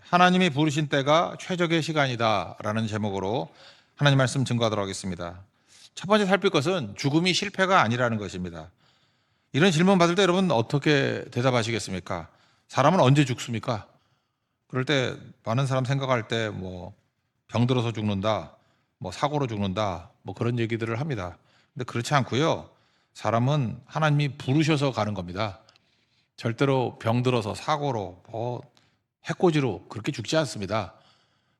하나님이 부르신 때가 최적의 시간이다라는 제목으로 하나님 말씀 증거하도록 하겠습니다. 첫 번째 살필 것은 죽음이 실패가 아니라는 것입니다. 이런 질문 받을 때 여러분 어떻게 대답하시겠습니까? 사람은 언제 죽습니까? 그럴 때 많은 사람 생각할 때 뭐 병들어서 죽는다, 뭐 사고로 죽는다, 뭐 그런 얘기들을 합니다. 근데 그렇지 않고요. 사람은 하나님이 부르셔서 가는 겁니다. 절대로 병들어서 사고로 해코지로 그렇게 죽지 않습니다.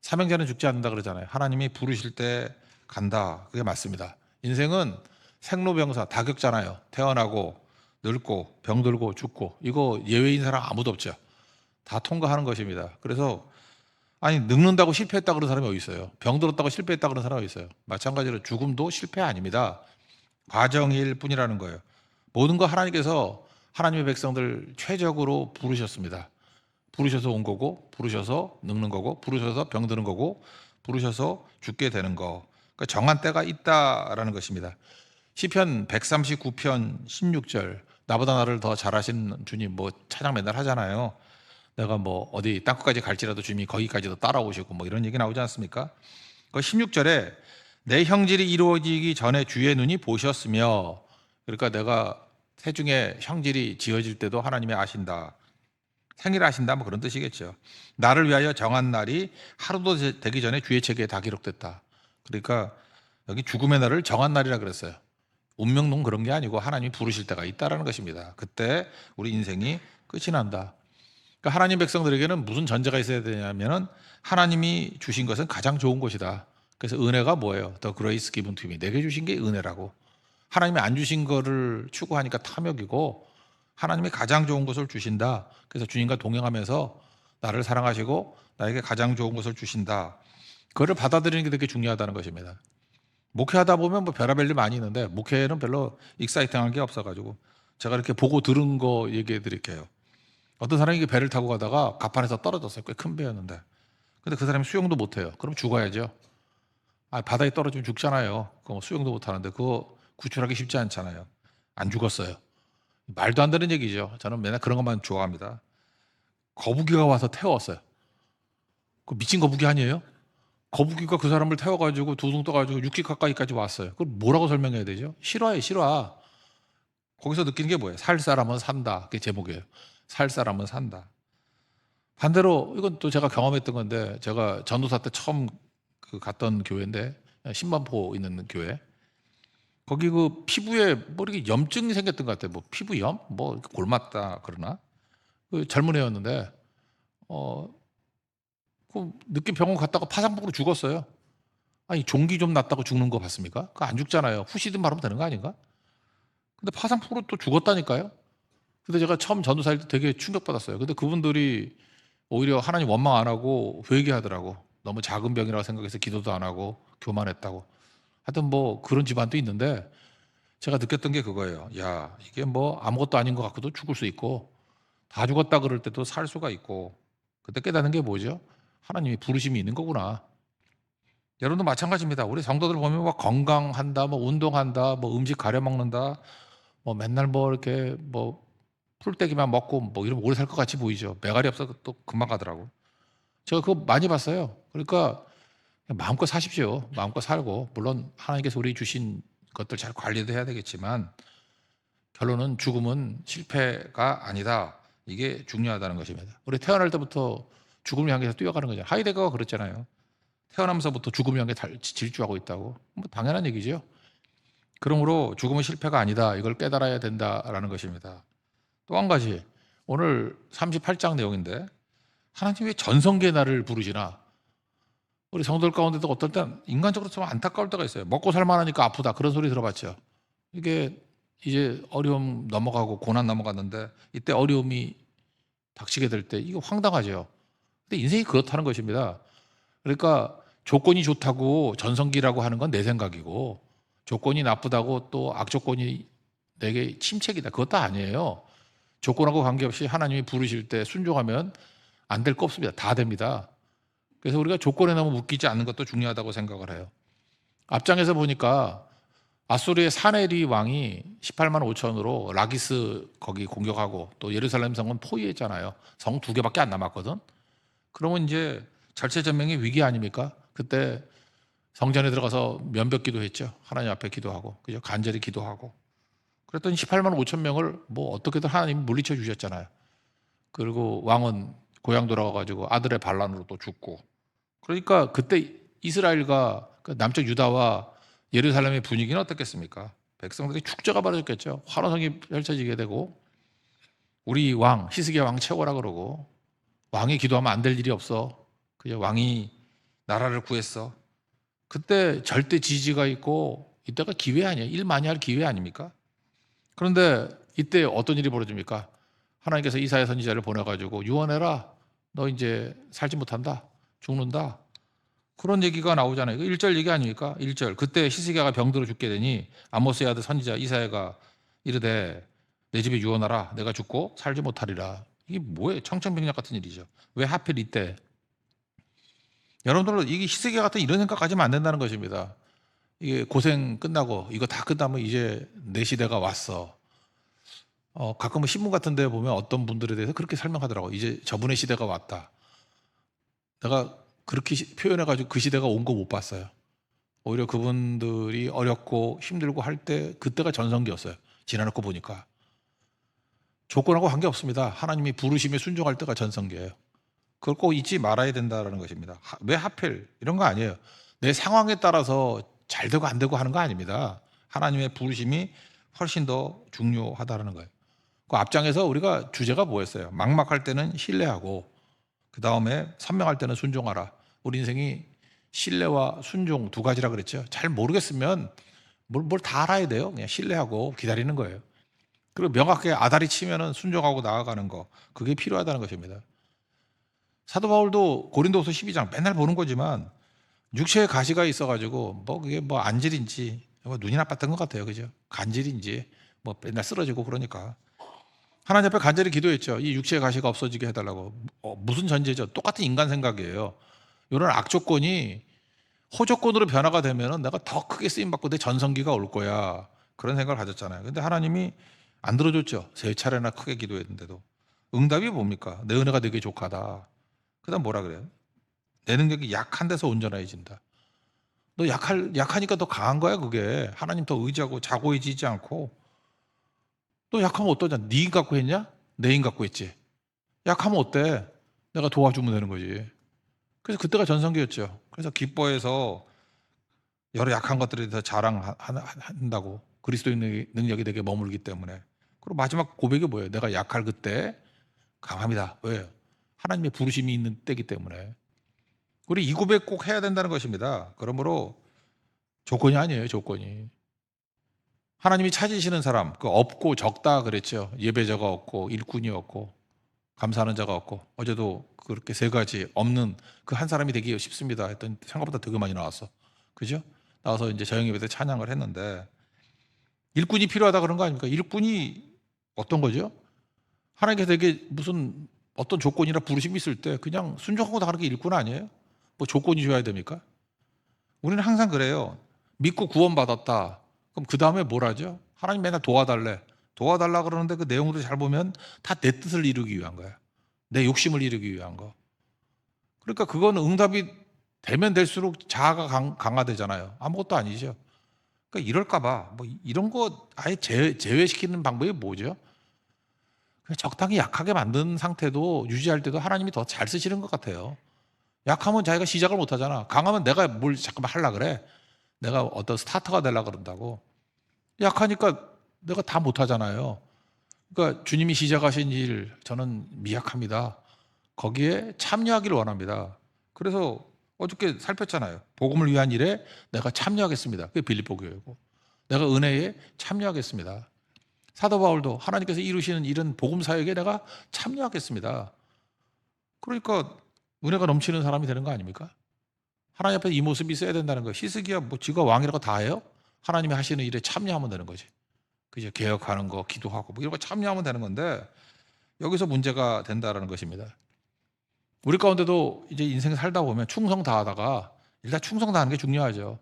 사명자는 죽지 않는다 그러잖아요. 하나님이 부르실 때 간다. 그게 맞습니다. 인생은 생로병사 다 겪잖아요. 태어나고 늙고 병들고 죽고 이거 예외인 사람 아무도 없죠. 다 통과하는 것입니다. 그래서 아니 늙는다고 실패했다 그런 사람이 어디 있어요? 병들었다고 실패했다 그런 사람이 어디 있어요? 마찬가지로 죽음도 실패 아닙니다. 과정일 뿐이라는 거예요. 모든 거 하나님께서 하나님의 백성들 최적으로 부르셨습니다. 부르셔서 온 거고, 부르셔서 늙는 거고, 부르셔서 병드는 거고, 부르셔서 죽게 되는 거. 그러니까 정한 때가 있다라는 것입니다. 시편 139편 16절. 나보다 나를 더 잘하시는 주님 뭐 찬양 맨날 하잖아요. 내가 뭐 어디 땅끝까지 갈지라도 주님이 거기까지도 따라오시고 뭐 이런 얘기 나오지 않습니까? 그 16절에 내 형질이 이루어지기 전에 주의 눈이 보셨으며, 그러니까 내가 태중에 형질이 지어질 때도 하나님이 아신다. 생일을 하신다 뭐 그런 뜻이겠죠. 나를 위하여 정한 날이 하루도 되기 전에 주의 책에 다 기록됐다. 그러니까 여기 죽음의 날을 정한 날이라 그랬어요. 운명론 그런 게 아니고 하나님이 부르실 때가 있다라는 것입니다. 그때 우리 인생이 끝이 난다. 그러니까 하나님 백성들에게는 무슨 전제가 있어야 되냐면은 하나님이 주신 것은 가장 좋은 것이다. 그래서 은혜가 뭐예요? The grace given to me. 내게 주신 게 은혜라고. 하나님이 안 주신 거를 추구하니까 탐욕이고, 하나님이 가장 좋은 것을 주신다. 그래서 주님과 동행하면서 나를 사랑하시고 나에게 가장 좋은 것을 주신다. 그거를 받아들이는 게 되게 중요하다는 것입니다. 목회하다 보면 뭐 별의별 일 많이 있는데 목회는 별로 익사이팅한 게 없어가지고 제가 이렇게 보고 들은 거 얘기해 드릴게요. 어떤 사람이 배를 타고 가다가 갑판에서 떨어졌어요. 꽤 큰 배였는데. 근데 그 사람이 수영도 못해요. 그럼 죽어야죠. 바다에 떨어지면 죽잖아요. 그거 수영도 못하는데 그거 구출하기 쉽지 않잖아요. 안 죽었어요. 말도 안 되는 얘기죠. 저는 맨날 그런 것만 좋아합니다. 거북이가 와서 태웠어요. 그 미친 거북이 아니에요? 거북이가 그 사람을 태워가지고 두둥 떠가지고 60 가까이까지 왔어요. 그걸 뭐라고 설명해야 되죠? 실화예요, 실화. 거기서 느끼는 게 뭐예요? 살 사람은 산다. 그게 제목이에요. 살 사람은 산다. 반대로 이건 또 제가 경험했던 건데, 제가 전도사 때 처음 갔던 교회인데, 신반포 있는 교회. 거기 그 피부에 뭐 이렇게 염증이 생겼던 것 같아요. 뭐 피부염? 뭐 이렇게 골맞다 그러나? 그 젊은 애였는데, 어, 그 늦게 병원 갔다가 파상풍으로 죽었어요. 아니, 종기 좀 났다고 죽는 거 봤습니까? 그거 안 죽잖아요. 후시딘 바르면 되는 거 아닌가? 근데 파상풍으로 또 죽었다니까요? 근데 제가 처음 전도사일 때 되게 충격받았어요. 근데 그분들이 오히려 하나님 원망 안 하고 회개하더라고. 너무 작은 병이라고 생각해서 기도도 안 하고 교만했다고. 하여튼 뭐 그런 집안도 있는데, 제가 느꼈던 게 그거예요. 야, 이게 뭐 아무것도 아닌 것 같고도 죽을 수 있고, 다 죽었다 그럴 때도 살 수가 있고, 그때 깨닫는 게 뭐죠? 하나님이 부르심이 있는 거구나. 여러분도 마찬가지입니다. 우리 성도들 보면 뭐 건강한다, 뭐 운동한다, 뭐 음식 가려 먹는다, 뭐 맨날 뭐 이렇게 뭐 풀떼기만 먹고 뭐 이러면 오래 살 것 같이 보이죠. 매갈이 없어 또 금방 가더라고. 제가 그거 많이 봤어요. 그러니까 마음껏 사십시오. 마음껏 살고, 물론 하나님께서 우리 주신 것들 잘 관리도 해야 되겠지만, 결론은 죽음은 실패가 아니다. 이게 중요하다는 것입니다. 우리 태어날 때부터 죽음을 향해서 뛰어가는 거죠. 하이데거가 그랬잖아요. 태어나면서부터 죽음을 향해 질주하고 있다고. 뭐 당연한 얘기죠. 그러므로 죽음은 실패가 아니다. 이걸 깨달아야 된다라는 것입니다. 또 한 가지, 오늘 38장 내용인데, 하나님 왜 전성기의 날을 부르시나? 우리 성도들 가운데도 어떨 땐 인간적으로 좀 안타까울 때가 있어요. 먹고 살만하니까 아프다. 그런 소리 들어봤죠. 이게 이제 어려움 넘어가고 고난 넘어갔는데, 이때 어려움이 닥치게 될 때 이거 황당하죠. 근데 인생이 그렇다는 것입니다. 그러니까 조건이 좋다고 전성기라고 하는 건 내 생각이고, 조건이 나쁘다고 또 악조건이 내게 침체기다. 그것도 아니에요. 조건하고 관계없이 하나님이 부르실 때 순종하면 안 될 거 없습니다. 다 됩니다. 그래서 우리가 조건에 너무 묶이지 않는 것도 중요하다고 생각을 해요. 앞장에서 보니까 아수르의 사네리 왕이 18만 5천으로 라기스 거기 공격하고, 또 예루살렘 성은 포위했잖아요. 성 2개밖에 안 남았거든. 그러면 이제 절체절명의 위기 아닙니까? 그때 성전에 들어가서 면벽 기도했죠. 하나님 앞에 기도하고, 그죠? 간절히 기도하고. 그랬더니 18만 5천 명을 뭐 어떻게든 하나님이 물리쳐 주셨잖아요. 그리고 왕은 고향 돌아가가지고 아들의 반란으로 또 죽고. 그러니까 그때 이스라엘과 그 남쪽 유다와 예루살렘의 분위기는 어떻겠습니까? 백성들이 축제가 벌어졌겠죠. 환호성이 펼쳐지게 되고, 우리 왕 히스기야 왕 최고라 그러고, 왕이 기도하면 안 될 일이 없어. 그죠? 왕이 나라를 구했어. 그때 절대 지지가 있고, 이때가 기회 아니에요. 일 많이 할 기회 아닙니까? 그런데 이때 어떤 일이 벌어집니까? 하나님께서 이사야 선지자를 보내가지고 유언해라. 너 이제 살지 못한다. 죽는다. 그런 얘기가 나오잖아요. 이거 1절 얘기 아닙니까? 1절. 그때 히스기야가 병들어 죽게 되니 아모스의 아들 선지자 이사야가 이르되 내 집에 유언하라. 내가 죽고 살지 못하리라. 이게 뭐예요? 청천벽력 같은 일이죠. 왜 하필 이때? 여러분들 이게 히스기야 같은 이런 생각 가지면 안 된다는 것입니다. 이게 고생 끝나고 이거 다 끝나면 이제 내 시대가 왔어. 가끔은 신문 같은 데 보면 어떤 분들에 대해서 그렇게 설명하더라고. 이제 저분의 시대가 왔다. 내가 그렇게 표현해가지고 그 시대가 온 거 못 봤어요. 오히려 그분들이 어렵고 힘들고 할 때 그때가 전성기였어요. 지나놓고 보니까. 조건하고 관계없습니다. 하나님이 부르심에 순종할 때가 전성기예요. 그걸 꼭 잊지 말아야 된다는 것입니다. 왜 하필 이런 거 아니에요. 내 상황에 따라서 잘 되고 안 되고 하는 거 아닙니다. 하나님의 부르심이 훨씬 더 중요하다는 거예요. 그 앞장에서 우리가 주제가 뭐였어요? 막막할 때는 신뢰하고 그 다음에 선명할 때는 순종하라. 우리 인생이 신뢰와 순종 두 가지라 그랬죠. 잘 모르겠으면 뭘 다 알아야 돼요. 그냥 신뢰하고 기다리는 거예요. 그리고 명확하게 아다리 치면은 순종하고 나아가는 거, 그게 필요하다는 것입니다. 사도 바울도 고린도후서 12장 맨날 보는 거지만 육체에 가시가 있어가지고 뭐 그게 뭐 안질인지 뭐 눈이 나빴던 것 같아요. 그죠? 간질인지 뭐 맨날 쓰러지고 그러니까 하나님 앞에 간절히 기도했죠. 이 육체의 가시가 없어지게 해달라고. 무슨 전제죠? 똑같은 인간 생각이에요. 이런 악조건이 호조건으로 변화가 되면 내가 더 크게 쓰임받고 내 전성기가 올 거야. 그런 생각을 가졌잖아요. 근데 하나님이 안 들어줬죠. 세 차례나 크게 기도했는데도. 응답이 뭡니까? 내 은혜가 되게 족하다. 그 다음 뭐라 그래요? 내 능력이 약한 데서 온전해진다. 너 약하니까 더 강한 거야, 그게. 하나님 더 의지하고 자고해지지 않고. 너 약하면 어떠냐? 네 힘 갖고 했냐? 내 힘 갖고 했지. 약하면 어때? 내가 도와주면 되는 거지. 그래서 그때가 전성기였죠. 그래서 기뻐해서 여러 약한 것들에 대해서 자랑한다고. 그리스도의 능력이 되게 머물기 때문에. 그리고 마지막 고백이 뭐예요? 내가 약할 그때 강합니다. 왜요? 하나님의 부르심이 있는 때이기 때문에. 우리 이 고백 꼭 해야 된다는 것입니다. 그러므로 조건이 아니에요, 조건이. 하나님이 찾으시는 사람, 그 없고 적다 그랬죠. 예배자가 없고 일꾼이 없고 감사하는 자가 없고, 어제도 그렇게 세 가지 없는 그 한 사람이 되기 쉽습니다 했더니 생각보다 되게 많이 나왔어. 그죠? 나와서 이제 저녁 예배 때 찬양을 했는데, 일꾼이 필요하다 그런 거 아닙니까? 일꾼이 어떤 거죠? 하나님께서 되게 무슨 어떤 조건이나 부르심이 있을 때 그냥 순종하고 나가는 게 일꾼 아니에요? 뭐 조건이 줘야 됩니까? 우리는 항상 그래요. 믿고 구원받았다. 그럼 그 다음에 뭘 하죠? 하나님 맨날 도와달래. 도와달라 그러는데 그 내용도 잘 보면 다 내 뜻을 이루기 위한 거야. 내 욕심을 이루기 위한 거. 그러니까 그건 응답이 되면 될수록 자아가 강화되잖아요. 아무것도 아니죠. 그러니까 이럴까봐 뭐 이런 거 아예 제외시키는 방법이 뭐죠? 그냥 적당히 약하게 만든 상태도 유지할 때도 하나님이 더 잘 쓰시는 것 같아요. 약하면 자기가 시작을 못 하잖아. 강하면 내가 뭘 잠깐만 하려 그래. 내가 어떤 스타터가 되려 그런다고. 약하니까 내가 다 못 하잖아요. 그러니까 주님이 시작하신 일 저는 미약합니다. 거기에 참여하기를 원합니다. 그래서 어저께 살폈잖아요. 복음을 위한 일에 내가 참여하겠습니다. 그게 빌립보 교회고. 내가 은혜에 참여하겠습니다. 사도 바울도 하나님께서 이루시는 일은 복음 사역에 내가 참여하겠습니다. 그러니까 은혜가 넘치는 사람이 되는 거 아닙니까? 하나님 앞에 이 모습이 있어야 된다는 거예요. 히스기야 뭐 지가 왕이라고 다 해요? 하나님이 하시는 일에 참여하면 되는 거지. 그죠? 개혁하는 거, 기도하고 뭐 이런 거 참여하면 되는 건데 여기서 문제가 된다라는 것입니다. 우리 가운데도 이제 인생 살다 보면 충성 다하다가 일단 충성 다하는 게 중요하죠.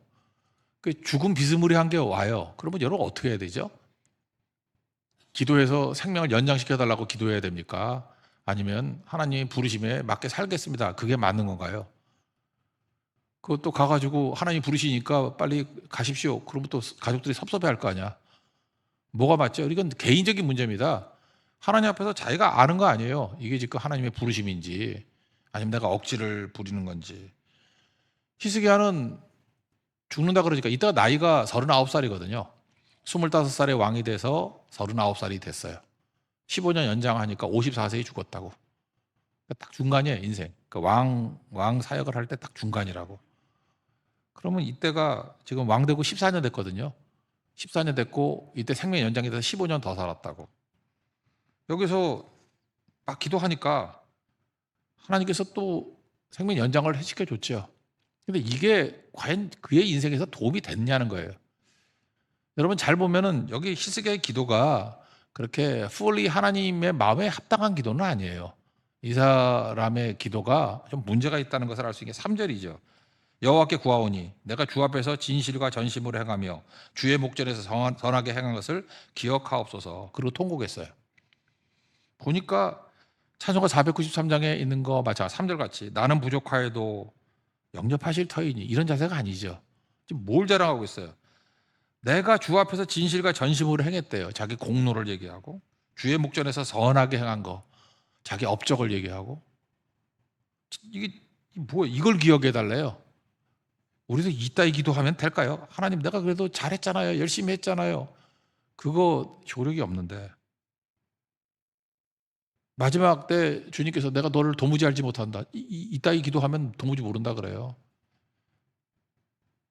그 죽음 비스무리한 게 와요. 그러면 여러분 어떻게 해야 되죠? 기도해서 생명을 연장시켜 달라고 기도해야 됩니까? 아니면 하나님의 부르심에 맞게 살겠습니다. 그게 맞는 건가요? 그것도 가가지고 하나님 부르시니까 빨리 가십시오. 그러면 또 가족들이 섭섭해할 거 아니야. 뭐가 맞죠? 이건 개인적인 문제입니다. 하나님 앞에서 자기가 아는 거 아니에요. 이게 지금 하나님의 부르심인지 아니면 내가 억지를 부리는 건지. 히스기야는 죽는다 그러니까 이때가 나이가 39살이거든요. 25살에 왕이 돼서 39살이 됐어요. 15년 연장하니까 54세에 죽었다고. 딱 중간이에요, 인생. 왕 사역을 할 때 딱 중간이라고. 그러면 이때가 지금 왕 되고 14년 됐거든요. 14년 됐고 이때 생명 연장이 돼서 15년 더 살았다고. 여기서 막 기도하니까 하나님께서 또 생명 연장을 해시켜 줬죠. 근데 이게 과연 그의 인생에서 도움이 됐냐는 거예요. 여러분 잘 보면은 여기 히스기야의 기도가 그렇게 fully 하나님의 마음에 합당한 기도는 아니에요. 이 사람의 기도가 좀 문제가 있다는 것을 알 수 있는 게 3절이죠. 여호와께 구하오니 내가 주 앞에서 진실과 전심으로 행하며 주의 목전에서 선하게 행한 것을 기억하옵소서. 그리고 통곡했어요. 보니까 찬송가 493장에 있는 거 맞아. 3절 같이 나는 부족하여도 영접하실 터이니 이런 자세가 아니죠. 지금 뭘 자랑하고 있어요? 내가 주 앞에서 진실과 전심으로 행했대요. 자기 공로를 얘기하고 주의 목전에서 선하게 행한 거, 자기 업적을 얘기하고 이게 뭐 이걸 기억해 달래요. 우리도 이따위 기도하면 될까요? 하나님 내가 그래도 잘했잖아요. 열심히 했잖아요. 그거 효력이 없는데 마지막 때 주님께서 내가 너를 도무지 알지 못한다. 이따위 기도하면 도무지 모른다 그래요.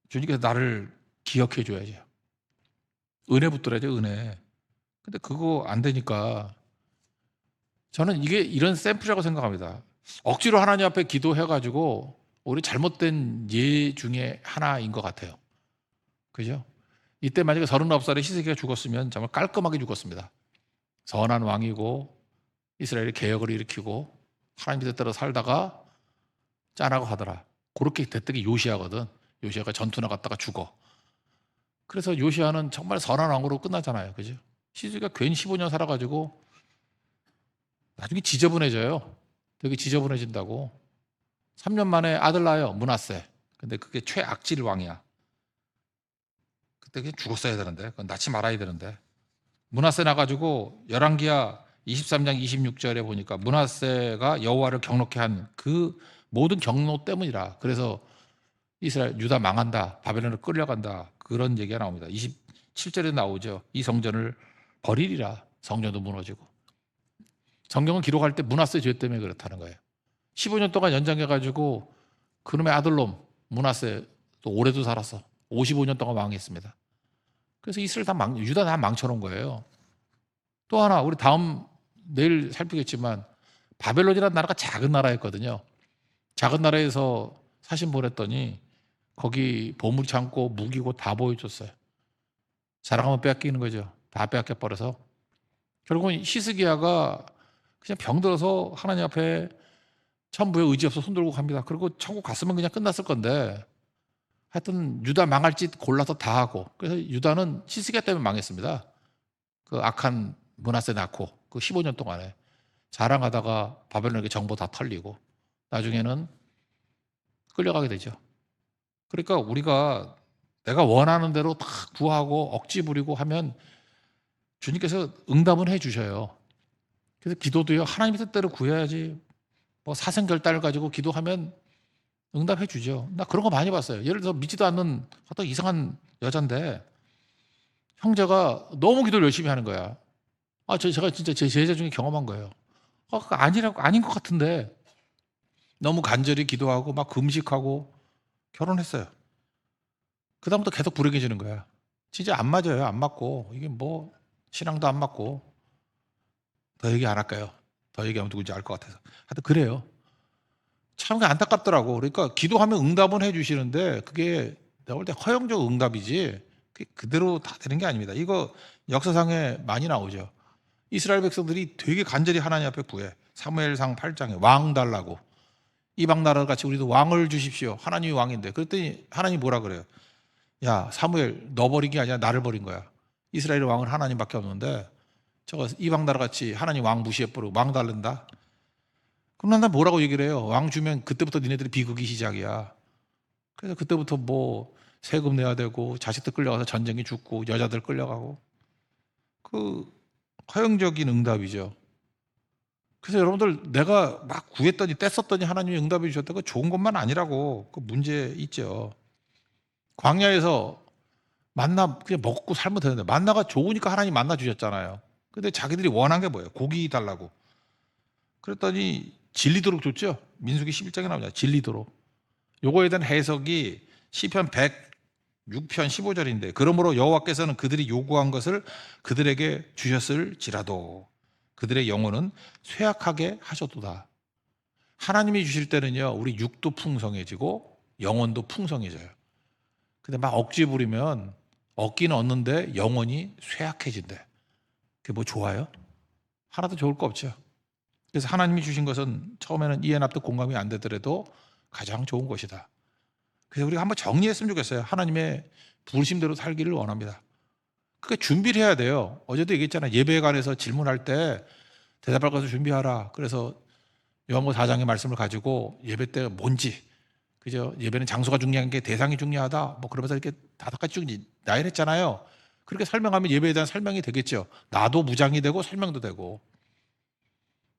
주님께서 나를 기억해 줘야죠. 은혜 붙들어야죠, 은혜. 근데 그거 안 되니까 저는 이게 이런 샘플이라고 생각합니다. 억지로 하나님 앞에 기도해가지고 우리 잘못된 예 중에 하나인 것 같아요. 그죠? 이때 만약에 39살에 히스기야가 죽었으면 정말 깔끔하게 죽었습니다. 선한 왕이고 이스라엘의 개혁을 일으키고 하나님 뜻대로 살다가 짠하고 하더라. 그렇게 됐던 게 요시야거든. 요시야가 전투 나갔다가 죽어. 그래서 요시야는 정말 선한 왕으로 끝나잖아요. 그죠? 히스기야가 괜히 15년 살아가지고 나중에 지저분해져요. 되게 지저분해진다고. 3년 만에 아들 낳아요. 므낫세. 근데 그게 최악질 왕이야. 그때 그냥 죽었어야 되는데. 그건 낳지 말아야 되는데. 므낫세 나가지고 열왕기하 23장 26절에 보니까 므낫세가 여호와를 경록케 한 그 모든 경로 때문이라. 그래서 이스라엘 유다 망한다. 바벨론으로 끌려간다. 그런 얘기가 나옵니다. 27절에 나오죠. 이 성전을 버리리라. 성전도 무너지고. 성경은 기록할 때 므낫세 죄 때문에 그렇다는 거예요. 15년 동안 연장해가지고 그놈의 아들놈 므낫세 또 오래도 살았어. 55년 동안 왕했습니다. 그래서 이스라엘 유다 다 망쳐놓은 거예요. 또 하나 우리 내일 살피겠지만 바벨론이라는 나라가 작은 나라였거든요. 작은 나라에서 사신 보냈더니 거기 보물 창고 무기고 다 보여줬어요. 자랑하면 빼앗기는 거죠. 다 빼앗겨버려서 결국은 히스기야가 그냥 병들어서 하나님 앞에 천부에 의지 없어 손들고 갑니다. 그리고 천국 갔으면 그냥 끝났을 건데 하여튼 유다 망할 짓 골라서 다 하고 그래서 유다는 히스기야 때문에 망했습니다. 그 악한 므낫세 낳고 그 15년 동안에 자랑하다가 바벨론에게 정보 다 털리고 나중에는 끌려가게 되죠. 그러니까 우리가 내가 원하는 대로 다 구하고 억지 부리고 하면 주님께서 응답은 해주셔요. 그래서 기도도요 하나님 뜻대로 구해야지 뭐 사생결단을 가지고 기도하면 응답해 주죠. 나 그런 거 많이 봤어요. 예를 들어 믿지도 않는 어떤 이상한 여잔데 형제가 너무 기도를 열심히 하는 거야. 제가 진짜 제 제자 중에 경험한 거예요. 그거 아닌 것 같은데 너무 간절히 기도하고 막 금식하고 결혼했어요. 그다음부터 계속 불행해지는 거야. 진짜 안 맞아요. 안 맞고 이게 뭐 신앙도 안 맞고 더 얘기 안 할까요? 더 얘기하면 누군지 알 것 같아서. 하여튼 그래요. 참 안타깝더라고. 그러니까 기도하면 응답은 해주시는데 그게 내가 볼 때 허영적 응답이지 그게 그대로 다 되는 게 아닙니다. 이거 역사상에 많이 나오죠. 이스라엘 백성들이 되게 간절히 하나님 앞에 구해. 사무엘상 8장에 왕 달라고. 이방 나라 같이 우리도 왕을 주십시오. 하나님이 왕인데. 그랬더니 하나님이 뭐라 그래요? 야 사무엘 너 버린 게 아니라 나를 버린 거야. 이스라엘의 왕은 하나님밖에 없는데 저거 이방 나라 같이 하나님 왕 무시해버리고 왕 달른다. 그럼 난 뭐라고 얘기를 해요? 왕 주면 그때부터 니네들이 비극이 시작이야. 그래서 그때부터 뭐 세금 내야 되고 자식들 끌려가서 전쟁이 죽고 여자들 끌려가고 그 허용적인 응답이죠. 그래서 여러분들 내가 막 구했더니 뗐었더니 하나님이 응답해 주셨다고 좋은 것만 아니라고 그 문제 있죠. 광야에서 만나 그냥 먹고 살면 되는데 만나가 좋으니까 하나님 만나 주셨잖아요. 근데 자기들이 원한 게 뭐예요? 고기 달라고. 그랬더니 질리도록 줬죠. 민수기 11장에 나오잖아요. 질리도록. 요거에 대한 해석이 시편 106편 15절인데 그러므로 여호와께서는 그들이 요구한 것을 그들에게 주셨을지라도 그들의 영혼은 쇠약하게 하셨도다. 하나님이 주실 때는요 우리 육도 풍성해지고 영혼도 풍성해져요. 근데 막 억지 부리면 얻기는 얻는데 영혼이 쇠약해진대. 그게 뭐 좋아요? 하나도 좋을 거 없죠. 그래서 하나님이 주신 것은 처음에는 이해 납득 공감이 안 되더라도 가장 좋은 것이다. 그래서 우리가 한번 정리했으면 좋겠어요. 하나님의 부르심대로 살기를 원합니다. 그러니까 준비를 해야 돼요. 어제도 얘기했잖아요. 예배에 관해서 질문할 때 대답할 것을 준비하라. 그래서 요한복음 4장의 말씀을 가지고 예배 때 뭔지, 그죠? 예배는 장소가 중요한 게 대상이 중요하다. 뭐 그러면서 이렇게 5가지 쭉 나열했잖아요. 그렇게 설명하면 예배에 대한 설명이 되겠죠. 나도 무장이 되고 설명도 되고.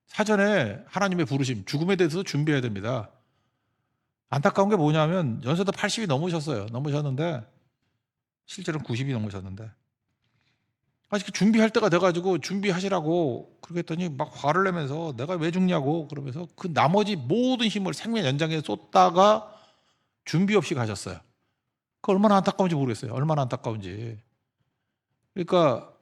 사전에 하나님의 부르심, 죽음에 대해서 준비해야 됩니다. 안타까운 게 뭐냐면 연세도 80이 넘으셨어요. 넘으셨는데 실제로는 90이 넘으셨는데 아직 준비할 때가 돼가지고 준비하시라고 그렇게 했더니 막 화를 내면서 내가 왜 죽냐고 그러면서 그 나머지 모든 힘을 생명 연장에 쏟다가 준비 없이 가셨어요. 그 얼마나 안타까운지 모르겠어요. 얼마나 안타까운지. 그러니까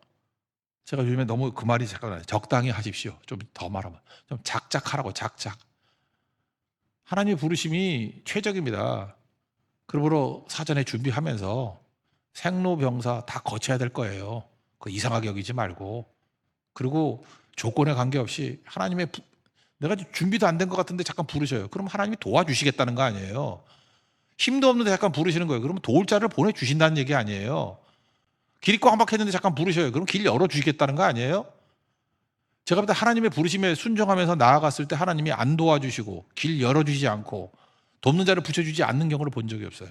제가 요즘에 너무 그 말이 잠깐만 적당히 하십시오. 좀 더 말하면 좀 작작하라고 작작. 하나님의 부르심이 최적입니다. 그러므로 사전에 준비하면서 생로병사 다 거쳐야 될 거예요. 그 이상하게 여기지 말고. 그리고 조건에 관계없이 하나님의 내가 준비도 안 된 것 같은데 잠깐 부르셔요. 그럼 하나님이 도와주시겠다는 거 아니에요. 힘도 없는데 잠깐 부르시는 거예요. 그러면 도울 자를 보내주신다는 얘기 아니에요. 길이 꽉 막혔는데 잠깐 부르셔요. 그럼 길 열어주시겠다는 거 아니에요? 제가 볼 때 하나님의 부르심에 순종하면서 나아갔을 때 하나님이 안 도와주시고 길 열어주지 않고 돕는 자를 붙여주지 않는 경우를 본 적이 없어요.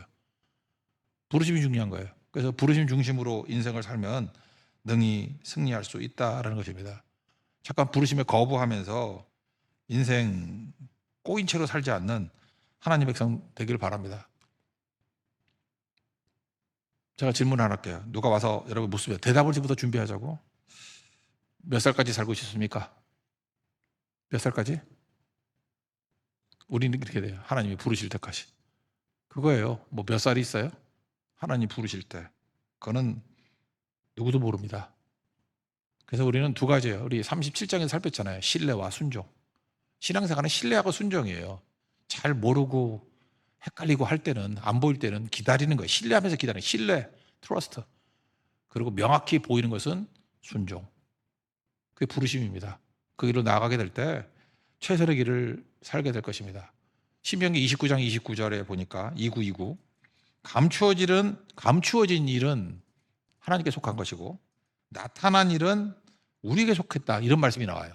부르심이 중요한 거예요. 그래서 부르심 중심으로 인생을 살면 능히 승리할 수 있다라는 것입니다. 잠깐 부르심에 거부하면서 인생 꼬인 채로 살지 않는 하나님의 백성 되기를 바랍니다. 제가 질문 하나 할게요. 누가 와서 여러분 묻습니다. 대답을 지금부터 준비하자고. 몇 살까지 살고 싶습니까? 몇 살까지? 우리는 이렇게 돼요. 하나님이 부르실 때까지. 그거예요. 뭐 몇 살이 있어요? 하나님 부르실 때. 그거는 누구도 모릅니다. 그래서 우리는 두 가지예요. 우리 37장에서 살폈잖아요. 신뢰와 순종. 신앙생활은 신뢰하고 순종이에요. 잘 모르고 헷갈리고 할 때는 안 보일 때는 기다리는 거예요. 신뢰하면서 기다리는 거예요. 신뢰, 트러스트. 그리고 명확히 보이는 것은 순종. 그게 부르심입니다. 그 길로 나아가게 될 때 최선의 길을 살게 될 것입니다. 신명기 29장 29절에 보니까 2929 감추어진 일은 하나님께 속한 것이고 나타난 일은 우리에게 속했다. 이런 말씀이 나와요.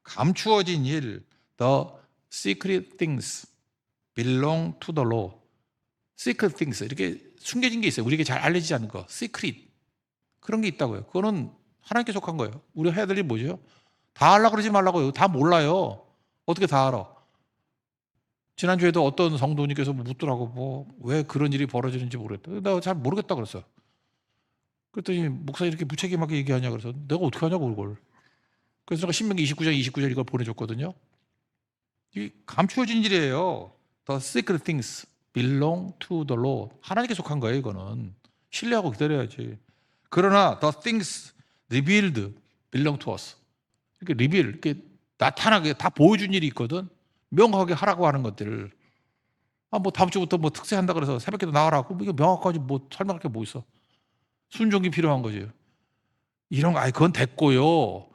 감추어진 일, the secret things belong to the law. secret things 이렇게 숨겨진 게 있어요. 우리에게 잘 알려지지 않는 거, secret 그런 게 있다고요. 그거는 하나님께 속한 거예요. 우리가 해야 될 일이 뭐죠? 다 하려고 그러지 말라고요. 다 몰라요. 어떻게 다 알아? 지난주에도 어떤 성도님께서 묻더라고. 뭐 왜 그런 일이 벌어지는지 모르겠다. 내가 잘 모르겠다 그랬어. 그랬더니 목사 이렇게 무책임하게 얘기하냐 그래서 내가 어떻게 하냐고 그걸. 그래서 제가 신명기 29장 29절 이걸 보내줬거든요. 이 감추어진 일이에요. The secret things belong to the Lord. 하나님께 속한 거예요. 이거는 신뢰하고 기다려야지. 그러나 the things revealed belong to us. 이렇게 리빌, 이렇게 나타나게 다 보여준 일이 있거든. 명확하게 하라고 하는 것들을. 뭐 다음 주부터 뭐 특세한다 그래서 새벽에도 나와라. 그럼 이게 명확하지 뭐 설명할 게 뭐 있어? 순종이 필요한 거지. 이런 거, 그건 됐고요.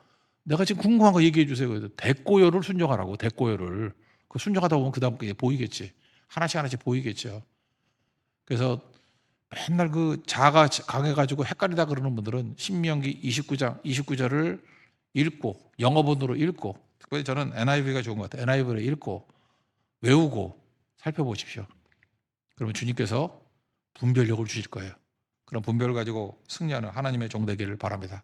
내가 지금 궁금한 거 얘기해 주세요. 됐고요를 순종하라고. 됐고요를. 그 순종하다 보면 그 다음 게 보이겠지. 하나씩 하나씩 보이겠죠. 그래서 맨날 그 자아가 강해가지고 헷갈리다 그러는 분들은 신명기 29장 29절을 읽고 영어본으로 읽고 그래서 저는 NIV가 좋은 것 같아요. NIV를 읽고 외우고 살펴보십시오. 그러면 주님께서 분별력을 주실 거예요. 그런 분별을 가지고 승리하는 하나님의 종 되기를 바랍니다.